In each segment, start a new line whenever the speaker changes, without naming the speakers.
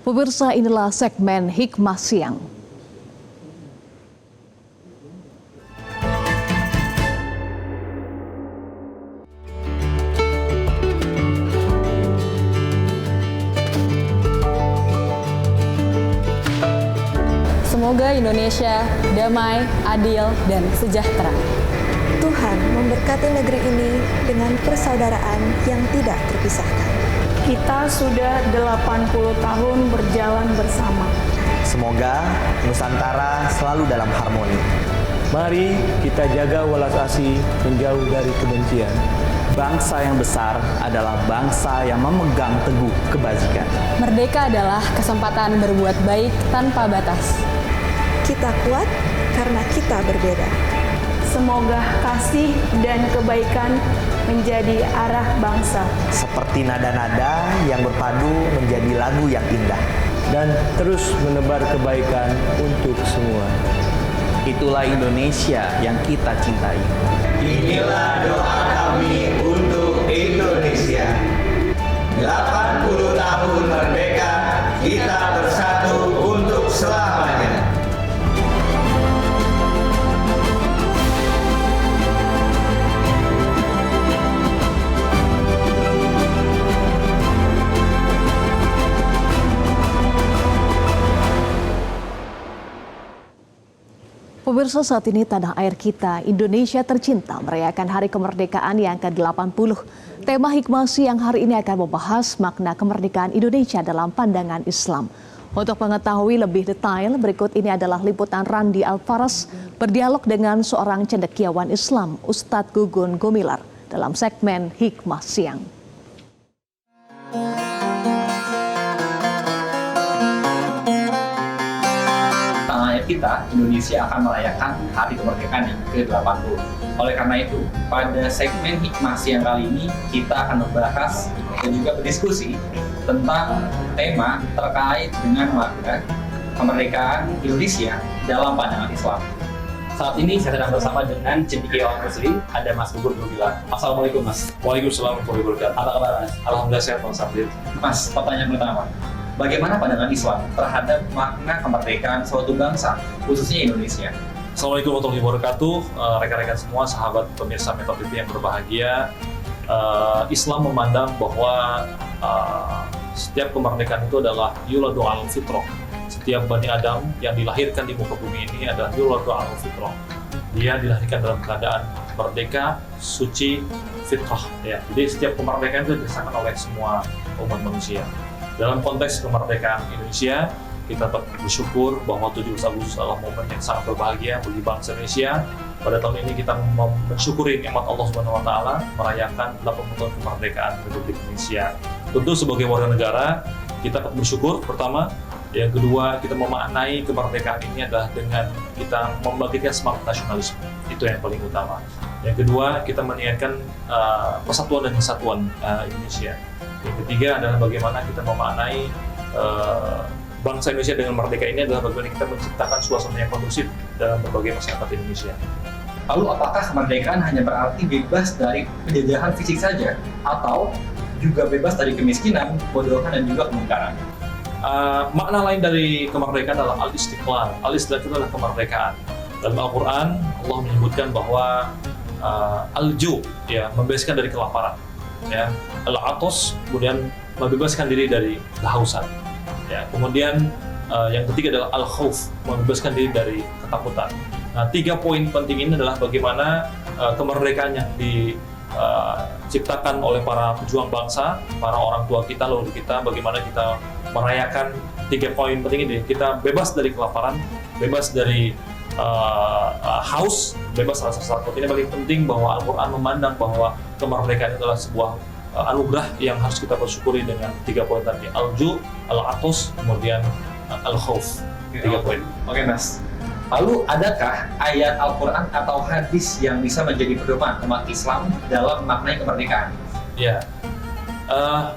Pemirsa, inilah segmen Hikmah Siang.
Semoga Indonesia damai, adil, dan sejahtera.
Tuhan memberkati negeri ini dengan persaudaraan yang tidak terpisahkan.
Kita sudah 80 tahun berjalan bersama.
Semoga Nusantara selalu dalam harmoni.
Mari kita jaga welas asih menjauh dari kebencian.
Bangsa yang besar adalah bangsa yang memegang teguh kebajikan.
Merdeka adalah kesempatan berbuat baik tanpa batas.
Kita kuat karena kita berbeda.
Semoga kasih dan kebaikan menjadi arah bangsa.
Seperti nada-nada yang berpadu menjadi lagu yang indah.
Dan terus menebar kebaikan untuk semua.
Itulah Indonesia yang kita cintai.
Inilah doa kami untuk Indonesia. 80 tahun merdeka, kita bersatu untuk selamanya.
Pemirsa, saat ini tanah air kita, Indonesia tercinta, merayakan Hari Kemerdekaan yang ke-80. Tema Hikmah Siang hari ini akan membahas makna kemerdekaan Indonesia dalam pandangan Islam. Untuk mengetahui lebih detail, berikut ini adalah liputan Randi Alfaras berdialog dengan seorang cendekiawan Islam, Ustadz Gugun Gumilar, dalam segmen Hikmah Siang.
Kita, Indonesia akan merayakan Hari Kemerdekaan yang ke-80. Oleh karena itu, pada segmen Hikmah Siang kali ini, kita akan membahas dan juga berdiskusi tentang tema terkait dengan makna kemerdekaan Indonesia dalam pandangan Islam. Saat ini saya sedang bersama dengan cendekiawan Muslim, ada Mas Gugun Gumilar. Assalamualaikum, Mas.
Waalaikumsalam warahmatullahi wabarakatuh.
Apa kabar, Mas?
Alhamdulillah sehat, Mas Abdul.
Mas, pertanyaan pertama. Bagaimana pandangan Islam terhadap makna kemerdekaan suatu bangsa, khususnya Indonesia?
Assalamualaikum warahmatullahi wabarakatuh. Rekan-rekan semua, sahabat pemirsa Metro TV yang berbahagia. Islam memandang bahwa setiap kemerdekaan itu adalah yuladu al-fitrah. Setiap Bani Adam yang dilahirkan di muka bumi ini adalah yuladu al-fitrah. Dia dilahirkan dalam keadaan merdeka, suci, fitrah. Ya. Jadi setiap kemerdekaan itu dirasakan oleh semua umat manusia. Dalam konteks kemerdekaan Indonesia, kita bersyukur bahwa 17 Agustus adalah momen yang sangat berbahagia bagi bangsa Indonesia. Pada tahun ini kita mensyukuri nikmat Allah Subhanahu wa taala merayakan 80 tahun kemerdekaan Republik Indonesia. Tentu sebagai warga negara, kita bersyukur pertama, yang kedua kita memaknai kemerdekaan ini adalah dengan kita membangkitkan semangat nasionalisme. Itu yang paling utama. Yang kedua, kita meniatkan persatuan dan kesatuan Indonesia. Yang ketiga adalah bagaimana kita memaknai bangsa Indonesia dengan merdeka ini adalah bagaimana kita menciptakan suasana yang kondusif dalam berbagai masyarakat Indonesia.
Lalu apakah kemerdekaan hanya berarti bebas dari penjajahan fisik saja, atau juga bebas dari kemiskinan, kebodohan, dan juga kemungkaran?
Makna lain dari kemerdekaan adalah al-istiqlal. Al-istiqlal itu adalah kemerdekaan. Dalam Al-Quran, Allah menyebutkan bahwa al-ju, ya, membebaskan dari kelaparan. Ya, al-atos, kemudian membebaskan diri dari kehausan. Ya, kemudian yang ketiga adalah al-khauf, membebaskan diri dari ketakutan. Nah, 3 poin penting ini adalah bagaimana kemerdekaan yang diciptakan oleh para pejuang bangsa, para orang tua kita, lalu kita, bagaimana kita merayakan 3 poin penting ini. Kita bebas dari kelaparan, bebas dari haus, bebas rasa takut. Ini paling penting bahwa Al-Quran memandang bahwa kemerdekaan itu adalah sebuah anugerah yang harus kita bersyukuri dengan 3 poin tadi. Al-ju, al-atos, kemudian al-khauf. 3 poin.
Oke, Mas. Lalu adakah ayat Al-Quran atau hadis yang bisa menjadi pedoman umat Islam dalam maknai kemerdekaan?
Ya,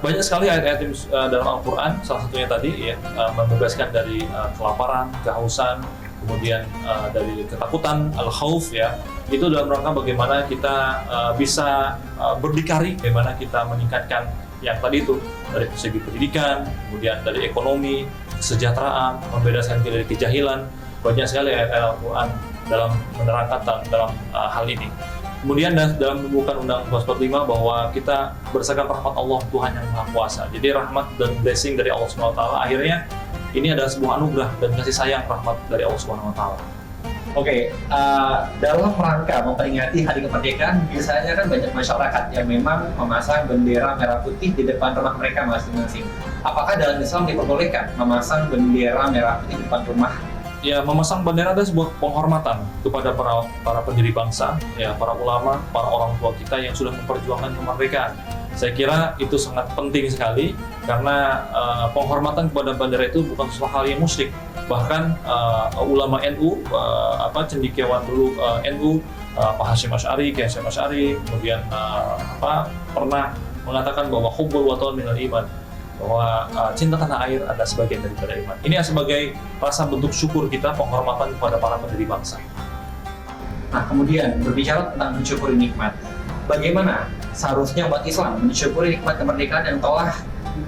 banyak sekali ayat-ayat dalam Al-Quran, salah satunya tadi ya, membebaskan dari kelaparan, kehausan, kemudian dari ketakutan, al-khauf, ya. Itu dalam rangka bagaimana kita bisa berdikari, bagaimana kita meningkatkan yang tadi itu dari segi pendidikan, kemudian dari ekonomi, kesejahteraan, membebaskan dari kejahilan. Banyak sekali ayat Al-Quran dalam menerangkan dalam hal ini. Kemudian dalam pembukaan Undang-Undang 45 bahwa kita berdasarkan rahmat Allah, Tuhan yang Maha Kuasa. Jadi rahmat dan blessing dari Allah SWT akhirnya ini adalah sebuah anugerah dan kasih sayang rahmat dari Allah SWT.
Oke, dalam rangka memperingati Hari Kemerdekaan, biasanya kan banyak masyarakat yang memang memasang bendera merah putih di depan rumah mereka masing-masing. Apakah dalam Islam diperbolehkan memasang bendera merah putih di depan rumah?
Ya, memasang bendera adalah sebuah penghormatan kepada para pendiri bangsa, ya, para ulama, para orang tua kita yang sudah memperjuangkan kemerdekaan. Saya kira itu sangat penting sekali karena penghormatan kepada bendera itu bukan sesuatu hal yang musyrik. Bahkan ulama NU, cendekiawan dulu NU, Pak Hasyim Asy'ari, Kiai Hasyim Asy'ari, kemudian pernah mengatakan bahwa hubbul watan minal iman, bahwa cinta tanah air adalah sebagian daripada iman. Ini sebagai rasa bentuk syukur kita, penghormatan kepada para pendiri bangsa.
Nah, kemudian berbicara tentang mensyukuri nikmat, bagaimana seharusnya umat Islam mensyukuri nikmat kemerdekaan yang telah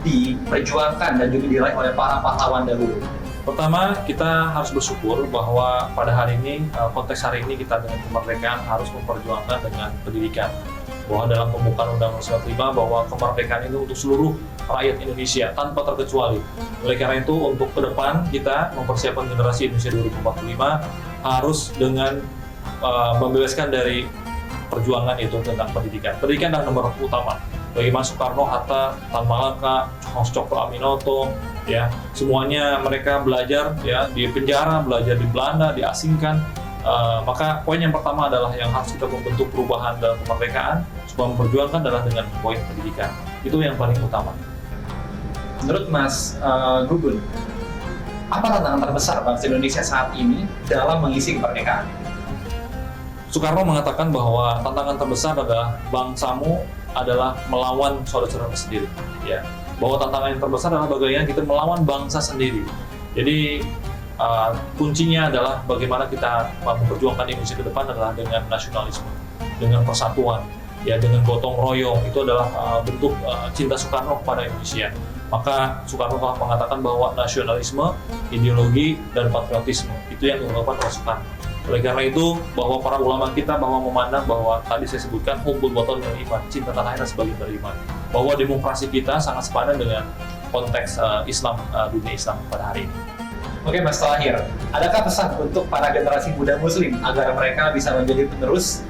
diperjuangkan dan juga diraih oleh para pahlawan dahulu?
Pertama, kita harus bersyukur bahwa pada hari ini, konteks hari ini kita dengan kemerdekaan harus memperjuangkan dengan pendidikan. Bahwa dalam pembukaan Undang-Undang 45 bahwa kemerdekaan itu untuk seluruh rakyat Indonesia tanpa terkecuali. Oleh karena itu, untuk ke depan kita mempersiapkan generasi Indonesia 2045 harus dengan membebaskan dari perjuangan itu tentang pendidikan. Pendidikan adalah nomor utama. Bagaimana Soekarno, Hatta, Tan Malaka, Cokro Aminoto, ya semuanya mereka belajar ya di penjara, belajar di Belanda, diasingkan. Maka poin yang pertama adalah yang harus kita membentuk perubahan dalam kemerdekaan supaya memperjuangkan adalah dengan poin pendidikan. Itu yang paling utama.
Menurut Mas Gugun, apa tantangan terbesar bangsa Indonesia saat ini dalam mengisi kemerdekaan?
Soekarno mengatakan bahwa tantangan terbesar adalah bangsamu adalah melawan saudara-saudara sendiri. Ya, bahwa tantangan yang terbesar adalah bagaimana kita melawan bangsa sendiri. Jadi kuncinya adalah bagaimana kita memperjuangkan Indonesia ke depan adalah dengan nasionalisme, dengan persatuan, ya dengan gotong royong. Itu adalah bentuk cinta Soekarno kepada Indonesia. Maka Soekarno telah mengatakan bahwa nasionalisme, ideologi, dan patriotisme itu yang dilakukan oleh Soekarno. Oleh karena itu, bahwa para ulama kita bahwa memandang bahwa tadi saya sebutkan hubbul watan minal iman, cinta tanah air sebagai dari iman. Bahwa demokrasi kita sangat sepadan dengan konteks Islam, dunia Islam pada hari ini.
Oke, Mas Tahir, adakah pesan untuk para generasi muda Muslim agar mereka bisa menjadi penerus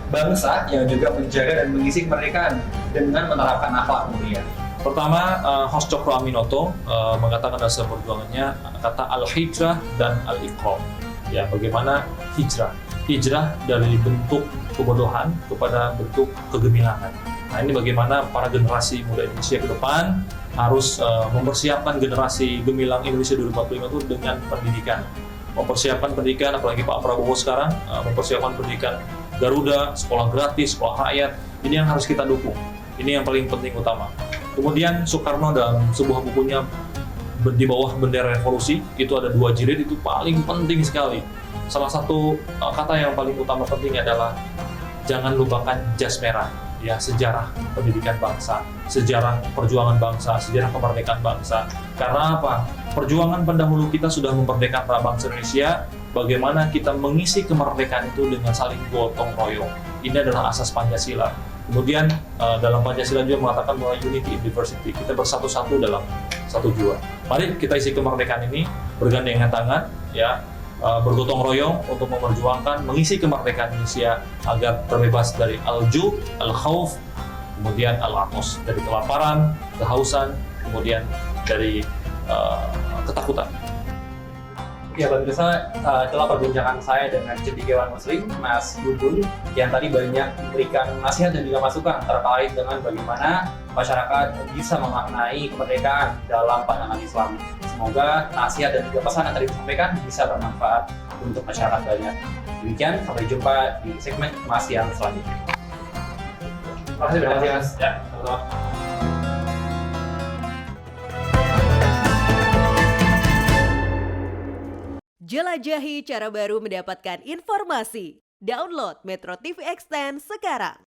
bangsa yang juga menjaga dan mengisi kemerdekaan dengan menerapkan akhlak mulia?
Pertama, Host Cokro Aminoto mengatakan dalam perjuangannya kata al-hijrah dan al-iqram. Ya, bagaimana hijrah dari bentuk kebodohan kepada bentuk kegemilangan. Nah, ini bagaimana para generasi muda Indonesia ke depan harus mempersiapkan generasi gemilang Indonesia 2045 itu dengan pendidikan. Mempersiapkan pendidikan, apalagi Pak Prabowo sekarang mempersiapkan pendidikan Garuda, sekolah gratis, sekolah rakyat. Ini yang harus kita dukung. Ini yang paling penting utama. Kemudian Soekarno dalam sebuah bukunya di bawah bendera revolusi itu ada 2 jilid, itu paling penting sekali. Salah satu kata yang paling utama penting adalah jangan lupakan jas merah, ya, sejarah pendidikan bangsa, sejarah perjuangan bangsa, sejarah kemerdekaan bangsa. Karena apa? Perjuangan pendahulu kita sudah memerdekakan bangsa Indonesia. Bagaimana kita mengisi kemerdekaan itu dengan saling gotong royong. Ini adalah asas Pancasila. Kemudian dalam Pancasila juga mengatakan bahwa unity in diversity, kita bersatu-satu dalam satu jiwa. Mari kita isi kemerdekaan ini bergandengan tangan, ya, bergotong royong untuk memperjuangkan mengisi kemerdekaan Indonesia agar terbebas dari al-ju, al-khauf, kemudian al-atos, dari kelaparan, kehausan, kemudian dari ketakutan.
Ya, pemirsa, itulah perbincangan saya dengan cendekiawan Muslim, Mas Gugun, yang tadi banyak memberikan nasihat dan juga masukan terkait dengan bagaimana masyarakat bisa memaknai kemerdekaan dalam pandangan Islam. Semoga nasihat dan juga pesan yang tadi disampaikan bisa bermanfaat untuk masyarakat banyak. Demikian, sampai jumpa di segmen Mas yang selanjutnya. Terima kasih, Mas.
Ya, sama-sama.
Jelajahi cara baru mendapatkan informasi. Download Metro TV Extend sekarang.